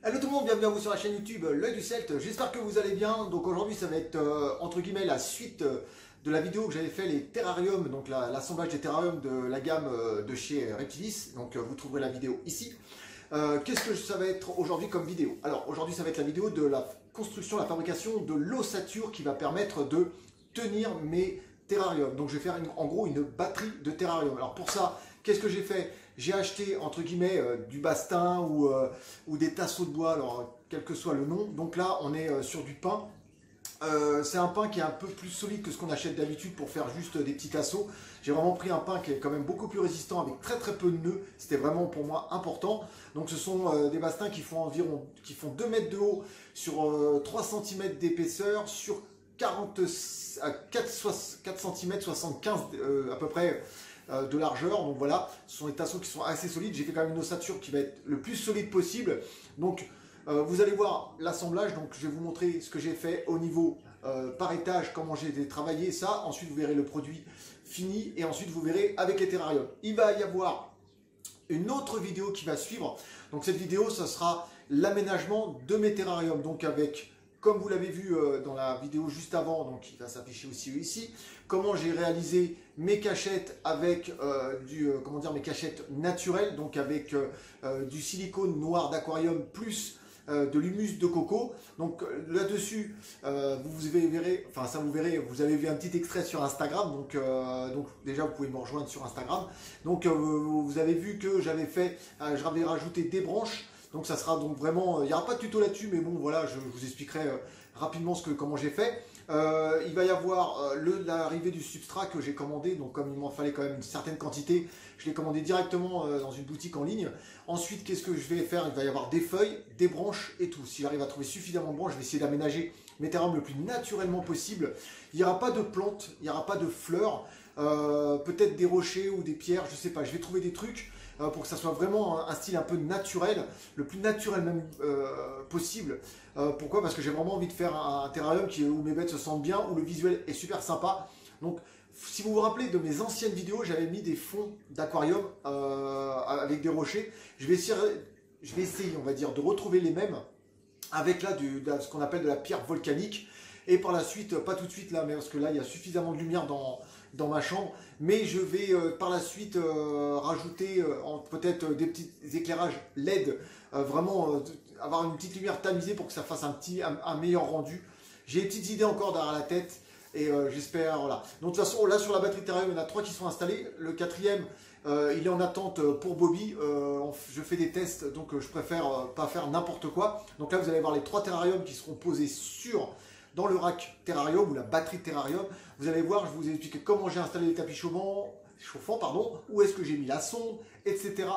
Hello tout le monde, bienvenue à vous sur la chaîne YouTube L'Oeil du Celte. J'espère que vous allez bien. Donc aujourd'hui ça va être entre guillemets la suite de la vidéo que j'avais fait les terrariums, donc l'assemblage des terrariums de la gamme de chez Reptilis. Donc vous trouverez la vidéo ici. Qu'est-ce que ça va être aujourd'hui comme vidéo? Alors aujourd'hui ça va être la vidéo de la construction, la fabrication de l'ossature qui va permettre de tenir mes terrariums. Donc je vais faire en gros une batterie de terrarium. Alors pour ça, qu'est-ce que j'ai fait? J'ai acheté entre guillemets du bastin ou des tasseaux de bois, alors quel que soit le nom. Donc là on est sur du pain. C'est un pain qui est un peu plus solide que ce qu'on achète d'habitude pour faire juste des petits tasseaux. J'ai vraiment pris un pain qui est quand même beaucoup plus résistant avec très peu de nœuds. C'était vraiment pour moi important. Donc ce sont des bastins qui font 2 mètres de haut sur 3 cm d'épaisseur sur 4 cm 75 à peu près de largeur. Donc voilà, ce sont des tasseaux qui sont assez solides. J'ai fait quand même une ossature qui va être le plus solide possible. Donc vous allez voir l'assemblage. Donc je vais vous montrer ce que j'ai fait au niveau par étage, comment j'ai travaillé ça. Ensuite vous verrez le produit fini et ensuite vous verrez avec les terrariums. Il va y avoir une autre vidéo qui va suivre. Donc cette vidéo, ce sera l'aménagement de mes terrariums. Donc avec, comme vous l'avez vu dans la vidéo juste avant, donc il va s'afficher aussi ici, comment j'ai réalisé mes cachettes avec mes cachettes naturelles, donc avec du silicone noir d'aquarium plus de l'humus de coco. Donc là-dessus, vous verrez, vous avez vu un petit extrait sur Instagram, donc déjà vous pouvez me rejoindre sur Instagram. Donc vous avez vu que j'avais rajouté des branches. Donc ça sera donc vraiment, il n'y aura pas de tuto là-dessus, mais bon voilà, je vous expliquerai rapidement comment j'ai fait. Il va y avoir l'arrivée du substrat que j'ai commandé, donc comme il m'en fallait quand même une certaine quantité, je l'ai commandé directement dans une boutique en ligne. Ensuite, qu'est-ce que je vais faire? Il va y avoir des feuilles, des branches et tout. Si j'arrive à trouver suffisamment de branches, je vais essayer d'aménager mes terrariums le plus naturellement possible. Il n'y aura pas de plantes, il n'y aura pas de fleurs, peut-être des rochers ou des pierres, je ne sais pas, je vais trouver des trucs pour que ça soit vraiment un style un peu naturel, le plus naturel même possible. Pourquoi? Parce que j'ai vraiment envie de faire un terrarium où mes bêtes se sentent bien, où le visuel est super sympa. Donc si vous vous rappelez de mes anciennes vidéos, j'avais mis des fonds d'aquarium avec des rochers. Je vais essayer, on va dire, de retrouver les mêmes avec là ce qu'on appelle de la pierre volcanique. Et par la suite, pas tout de suite là, mais parce que là il y a suffisamment de lumière dans ma chambre, mais je vais par la suite rajouter peut-être des petits éclairages LED, vraiment avoir une petite lumière tamisée pour que ça fasse un meilleur rendu. J'ai des petites idées encore derrière la tête et j'espère, voilà. Donc de toute façon là sur la batterie terrarium, il y en a 3 qui sont installés. Le 4e il est en attente pour Bobby. Je fais des tests, donc je préfère pas faire n'importe quoi. Donc là vous allez voir les 3 terrariums qui seront posés dans le rack terrarium ou la batterie terrarium. Vous allez voir, je vous ai expliqué comment j'ai installé les tapis chauffants, où est-ce que j'ai mis la sonde, etc.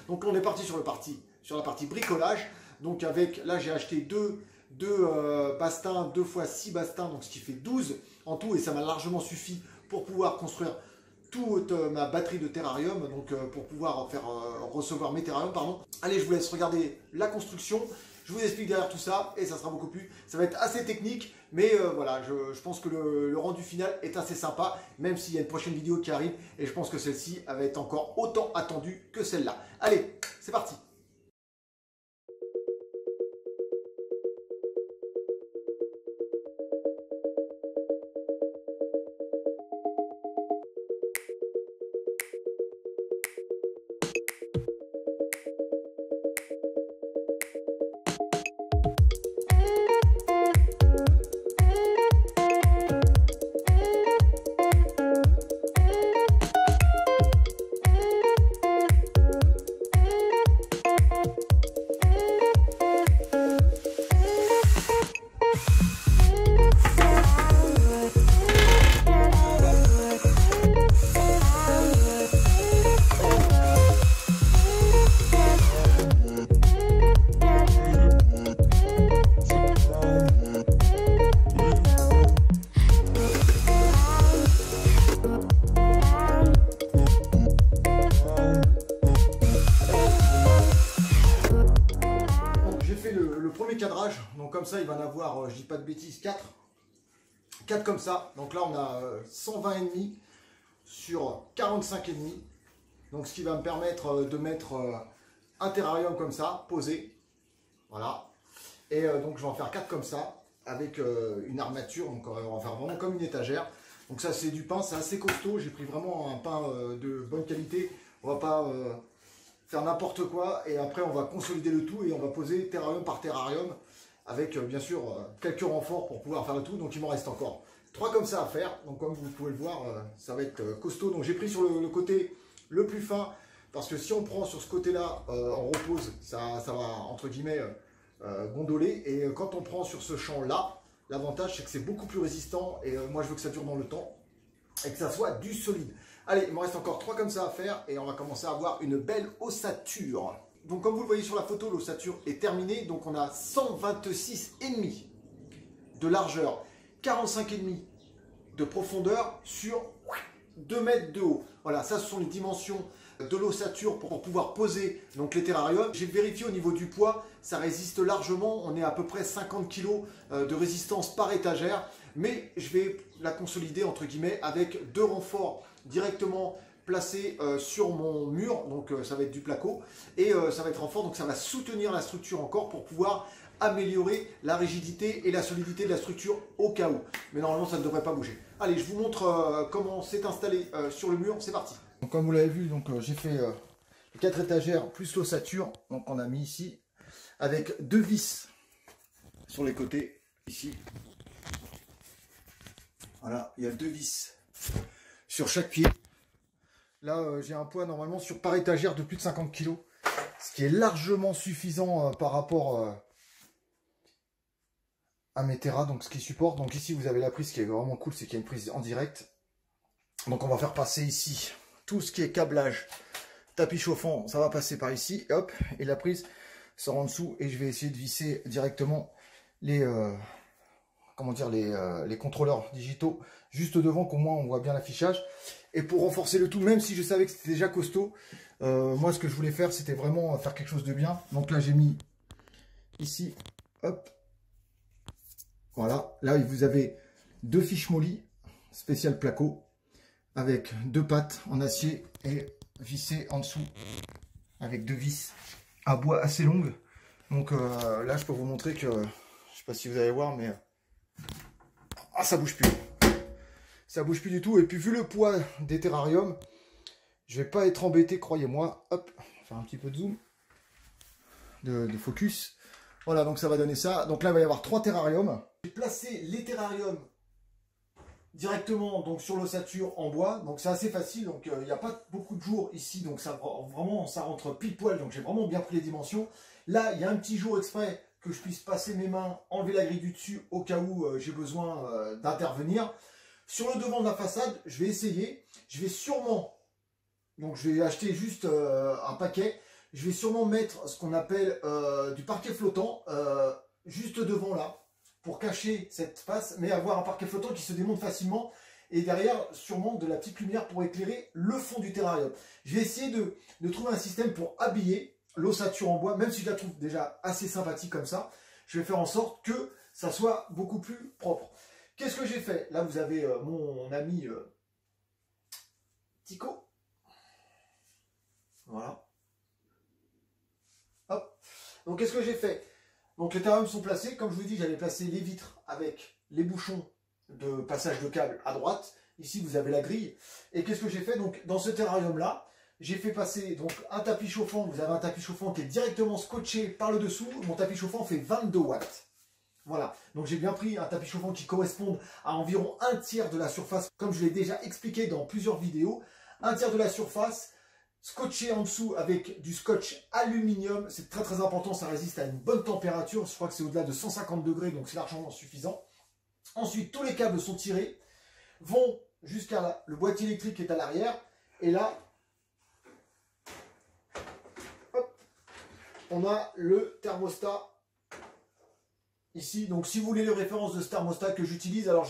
Donc on est parti sur la partie bricolage. Donc là j'ai acheté deux bastins, 2 x 6 bastins, donc ce qui fait 12 en tout, et ça m'a largement suffi pour pouvoir construire toute ma batterie de terrarium, donc pour pouvoir recevoir mes terrariums, pardon. Allez, je vous laisse regarder la construction. Je vous explique derrière tout ça et ça sera ça va être assez technique, mais voilà, je pense que le rendu final est assez sympa, même s'il y a une prochaine vidéo qui arrive et je pense que celle-ci va être encore autant attendue que celle-là. Allez, c'est parti! Cadrage, donc comme ça il va en avoir, je dis pas de bêtises, 4 comme ça. Donc là on a 120,5 sur 45,5, donc ce qui va me permettre de mettre un terrarium comme ça posé. Voilà. Et donc je vais en faire 4 comme ça, avec une armature, donc on va en faire vraiment comme une étagère. Donc ça c'est du pain, c'est assez costaud, j'ai pris vraiment un pain de bonne qualité. On va pas faire n'importe quoi, et après on va consolider le tout et on va poser terrarium par terrarium, avec bien sûr quelques renforts pour pouvoir faire le tout. Donc il m'en reste encore 3 comme ça à faire, donc comme vous pouvez le voir, ça va être costaud. Donc j'ai pris sur le côté le plus fin, parce que si on prend sur ce côté-là, on repose, ça va entre guillemets gondoler. Et quand on prend sur ce champ-là, l'avantage c'est que c'est beaucoup plus résistant. Et moi je veux que ça dure dans le temps et que ça soit du solide. Allez, il me reste encore 3 comme ça à faire et on va commencer à avoir une belle ossature. Donc comme vous le voyez sur la photo, l'ossature est terminée. Donc on a 126,5 de largeur, 45,5 de profondeur sur 2 mètres de haut. Voilà, ça ce sont les dimensions de l'ossature pour pouvoir poser donc les terrariums. J'ai vérifié au niveau du poids, ça résiste largement. On est à peu près 50 kg de résistance par étagère. Mais je vais la consolider entre guillemets avec 2 renforts directement placés sur mon mur. Donc ça va être du placo et ça va être renfort. Donc ça va soutenir la structure encore pour pouvoir améliorer la rigidité et la solidité de la structure au cas où. Mais normalement ça ne devrait pas bouger. Allez, je vous montre comment c'est installé sur le mur. C'est parti. Donc, comme vous l'avez vu, j'ai fait les 4 étagères plus l'ossature. Donc on a mis ici avec 2 vis sur les côtés ici. Voilà, il y a 2 vis sur chaque pied. Là, j'ai un poids normalement par étagère de plus de 50 kg, ce qui est largement suffisant par rapport à mes terras, donc ce qui supporte. Donc ici, vous avez la prise qui est vraiment cool, c'est qu'il y a une prise en direct. Donc on va faire passer ici tout ce qui est câblage, tapis chauffant, ça va passer par ici, hop, et la prise sort en dessous. Et je vais essayer de visser directement les contrôleurs digitaux juste devant, qu'au moins on voit bien l'affichage. Et pour renforcer le tout, même si je savais que c'était déjà costaud, moi ce que je voulais faire c'était vraiment faire quelque chose de bien. Donc là j'ai mis ici, hop, voilà, là vous avez 2 fiches molly spécial placo avec 2 pattes en acier et vissées en dessous avec 2 vis à bois assez longues. Donc là je peux vous montrer que, je sais pas si vous allez voir, mais ça bouge plus. Ça bouge plus du tout. Et puis vu le poids des terrariums, je vais pas être embêté, croyez-moi. Hop, on va faire un petit peu de zoom, de focus. Voilà, donc ça va donner ça. Donc là, il va y avoir 3 terrariums. J'ai placé les terrariums directement donc sur l'ossature en bois. Donc c'est assez facile. Donc il n'y a pas beaucoup de jours ici. Donc ça vraiment, ça rentre pile poil. Donc j'ai vraiment bien pris les dimensions. Là, il y a un petit jour exprès que je puisse passer mes mains, enlever la grille du dessus au cas où j'ai besoin d'intervenir. Sur le devant de la façade, je vais essayer. Je vais sûrement, donc je vais acheter juste un paquet. Je vais sûrement mettre ce qu'on appelle du parquet flottant juste devant là, pour cacher cette face, mais avoir un parquet flottant qui se démonte facilement. Et derrière, sûrement de la petite lumière pour éclairer le fond du terrarium. Je vais essayer de trouver un système pour habiller l'ossature en bois, même si je la trouve déjà assez sympathique comme ça. Je vais faire en sorte que ça soit beaucoup plus propre. Qu'est-ce que j'ai fait? Là, vous avez mon ami Tico. Voilà. Hop. Donc, qu'est-ce que j'ai fait? Donc, les terrariums sont placés. Comme je vous ai dit, j'avais placé les vitres avec les bouchons de passage de câble à droite. Ici, vous avez la grille. Et qu'est-ce que j'ai fait? Donc, dans ce terrarium-là, j'ai fait passer donc un tapis chauffant. Vous avez un tapis chauffant qui est directement scotché par le dessous. Mon tapis chauffant fait 22 watts. Voilà, donc j'ai bien pris un tapis chauffant qui correspond à environ un tiers de la surface, comme je l'ai déjà expliqué dans plusieurs vidéos. Un tiers de la surface, scotché en dessous avec du scotch aluminium. C'est très très important, ça résiste à une bonne température. Je crois que c'est au-delà de 150 degrés, donc c'est largement suffisant. Ensuite, tous les câbles sont tirés, vont jusqu'à le boîtier électrique qui est à l'arrière. Et là, hop, on a le thermostat. Ici, donc si vous voulez les références de ce thermostat que j'utilise, alors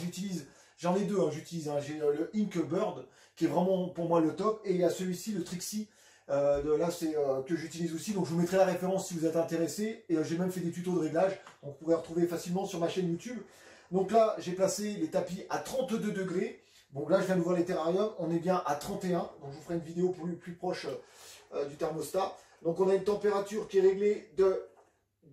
j'en ai 2, j'utilise, j'ai le Inkbird qui est vraiment pour moi le top, et il y a celui-ci, le Trixie, là c'est que j'utilise aussi, donc je vous mettrai la référence si vous êtes intéressé, et j'ai même fait des tutos de réglage, donc vous pouvez retrouver facilement sur ma chaîne YouTube. Donc là, j'ai placé les tapis à 32 degrés, donc là je viens de voir les terrariums, on est bien à 31, donc je vous ferai une vidéo plus proche du thermostat. Donc on a une température qui est réglée de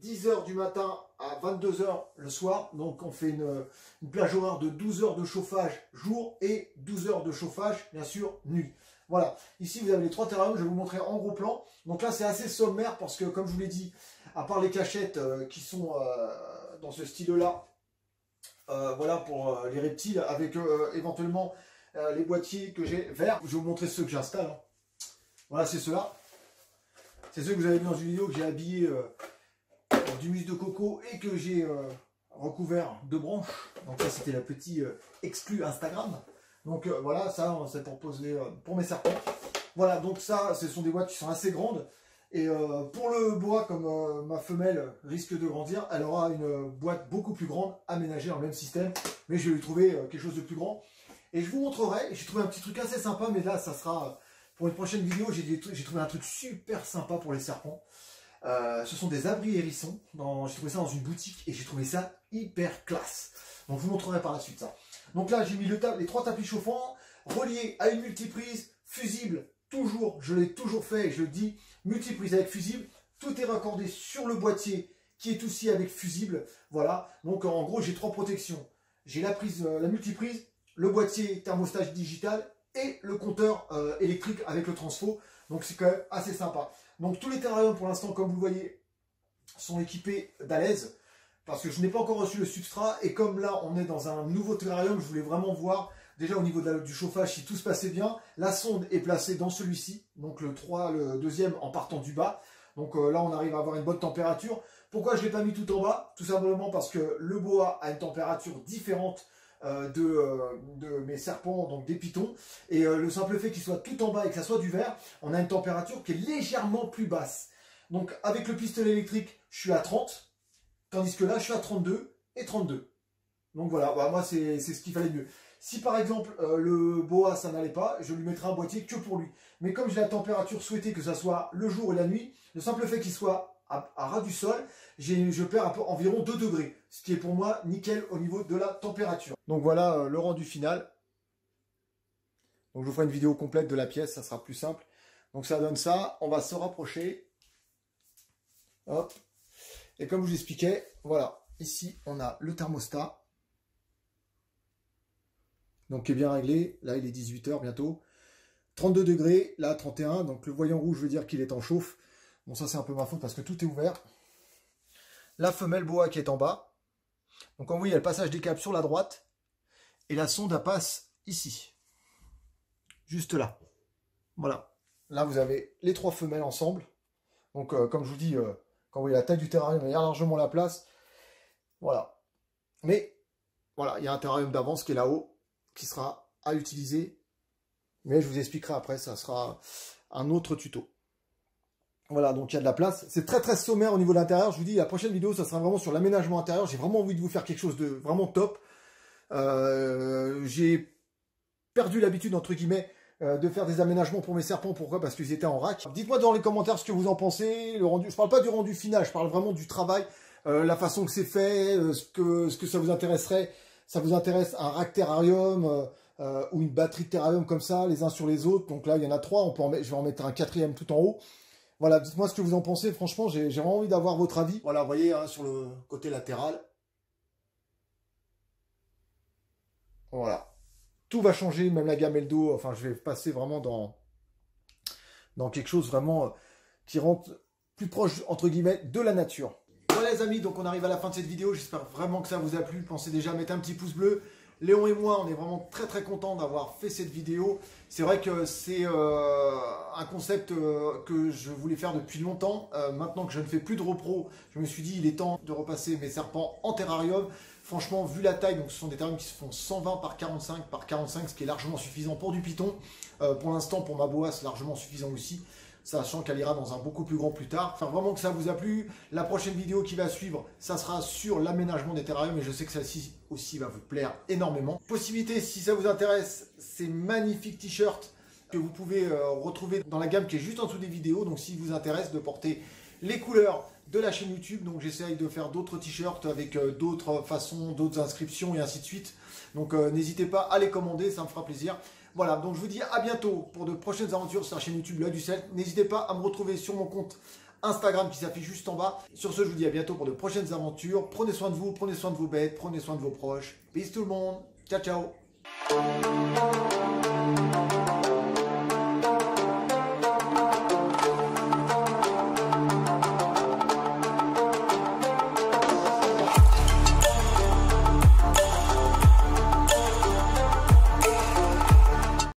10h du matin à 22h le soir. Donc on fait une plage horaire de 12 heures de chauffage jour et 12 heures de chauffage, bien sûr, nuit. Voilà, ici vous avez les 3 terrariums, je vais vous montrer en gros plan. Donc là c'est assez sommaire parce que comme je vous l'ai dit, à part les cachettes qui sont dans ce style-là, voilà pour les reptiles, avec éventuellement les boîtiers que j'ai verts. Je vais vous montrer ceux que j'installe. Hein. Voilà, c'est ceux-là. C'est ceux que vous avez vu dans une vidéo que j'ai habillé du mousse de coco et que j'ai recouvert de branches. Donc ça c'était la petite exclu Instagram. Donc voilà, ça c'est pour poser pour mes serpents. Voilà, donc ça ce sont des boîtes qui sont assez grandes. Et pour le boa, comme ma femelle risque de grandir, elle aura une boîte beaucoup plus grande aménagée dans le même système. Mais je vais lui trouver quelque chose de plus grand. Et je vous montrerai, j'ai trouvé un petit truc assez sympa, mais là ça sera pour une prochaine vidéo. J'ai trouvé un truc super sympa pour les serpents. Ce sont des abris hérissons. J'ai trouvé ça dans une boutique et j'ai trouvé ça hyper classe. Donc je vous montrerai par la suite ça. Donc là j'ai mis les 3 tapis chauffants reliés à une multiprise fusible. Toujours, je l'ai toujours fait et je le dis, multiprise avec fusible. Tout est raccordé sur le boîtier qui est aussi avec fusible. Voilà, donc en gros j'ai 3 protections. J'ai la prise, la multiprise, le boîtier thermostat digital et le compteur électrique avec le transfo. Donc c'est quand même assez sympa. Donc tous les terrariums pour l'instant, comme vous le voyez, sont équipés d'Alaise. Parce que je n'ai pas encore reçu le substrat. Et comme là on est dans un nouveau terrarium, je voulais vraiment voir déjà au niveau du chauffage si tout se passait bien. La sonde est placée dans celui-ci. Donc le deuxième en partant du bas. Donc là on arrive à avoir une bonne température. Pourquoi je ne l'ai pas mis tout en bas? Tout simplement parce que le boa a une température différente de mes serpents, donc des pitons, et le simple fait qu'il soit tout en bas et que ça soit du verre, on a une température qui est légèrement plus basse. Donc avec le pistolet électrique, je suis à 30, tandis que là je suis à 32 et 32. Donc voilà, bah, moi c'est ce qu'il fallait de mieux. Si par exemple le boa ça n'allait pas, je lui mettrai un boîtier que pour lui. Mais comme j'ai la température souhaitée que ça soit le jour et la nuit, le simple fait qu'il soit à ras du sol, je perds environ 2 degrés, ce qui est pour moi nickel au niveau de la température. Donc voilà le rendu final. Donc je vous ferai une vidéo complète de la pièce, ça sera plus simple. Donc ça donne ça, on va se rapprocher. Hop. Et comme je vous expliquais, voilà, ici on a le thermostat. Donc qui est bien réglé, là il est 18 h bientôt. 32 degrés, là 31, donc le voyant rouge veut dire qu'il est en chauffe. Bon, ça c'est un peu ma faute parce que tout est ouvert. La femelle boa qui est en bas. Donc comme vous voyez, il y a le passage des câbles sur la droite. Et la sonde elle passe ici. Juste là. Voilà. Là vous avez les 3 femelles ensemble. Donc comme je vous dis, quand vous voyez la taille du terrarium, il y a largement la place. Voilà. Mais voilà, il y a un terrarium d'avance qui est là-haut, qui sera à utiliser. Mais je vous expliquerai après, ça sera un autre tuto. Voilà, donc il y a de la place. C'est très très sommaire au niveau de l'intérieur. Je vous dis, la prochaine vidéo, ça sera vraiment sur l'aménagement intérieur. J'ai vraiment envie de vous faire quelque chose de vraiment top. J'ai perdu l'habitude, entre guillemets, de faire des aménagements pour mes serpents. Pourquoi? Parce qu'ils étaient en rack. Dites-moi dans les commentaires ce que vous en pensez. Le rendu, je parle pas du rendu final, je parle vraiment du travail, la façon que c'est fait, ce que ça vous intéresserait. Ça vous intéresse un rack terrarium ou une batterie de terrarium comme ça, les uns sur les autres. Donc là, il y en a 3. Je vais en mettre un 4e tout en haut. Voilà, dites-moi ce que vous en pensez. Franchement, j'ai vraiment envie d'avoir votre avis. Voilà, vous voyez, hein, sur le côté latéral. Voilà. Tout va changer, même la gamelle d'eau. Enfin, je vais passer vraiment dans quelque chose vraiment qui rentre plus proche, entre guillemets, de la nature. Voilà les amis, donc on arrive à la fin de cette vidéo. J'espère vraiment que ça vous a plu. Pensez déjà à mettre un petit pouce bleu. Léon et moi, on est vraiment très très contents d'avoir fait cette vidéo. C'est vrai que c'est un concept que je voulais faire depuis longtemps. Maintenant que je ne fais plus de repro, je me suis dit il est temps de repasser mes serpents en terrarium. Franchement, vu la taille, donc ce sont des terrariums qui se font 120 par 45 par 45, ce qui est largement suffisant pour du python. Pour l'instant, pour ma boa, c'est largement suffisant aussi, sachant qu'elle ira dans un beaucoup plus grand plus tard. Enfin, vraiment que ça vous a plu. La prochaine vidéo qui va suivre, ça sera sur l'aménagement des terrariums et je sais que celle-ci aussi va vous plaire énormément. Possibilité, si ça vous intéresse, ces magnifiques t-shirts que vous pouvez retrouver dans la gamme qui est juste en dessous des vidéos. Donc, s'il vous intéresse de porter les couleurs de la chaîne YouTube, donc j'essaye de faire d'autres t-shirts avec d'autres façons, d'autres inscriptions et ainsi de suite. Donc, n'hésitez pas à les commander, ça me fera plaisir. Voilà, donc je vous dis à bientôt pour de prochaines aventures sur la chaîne YouTube L'Oeil du Celte. N'hésitez pas à me retrouver sur mon compte Instagram qui s'affiche juste en bas. Sur ce, je vous dis à bientôt pour de prochaines aventures. Prenez soin de vous, prenez soin de vos bêtes, prenez soin de vos proches. Peace tout le monde. Ciao, ciao.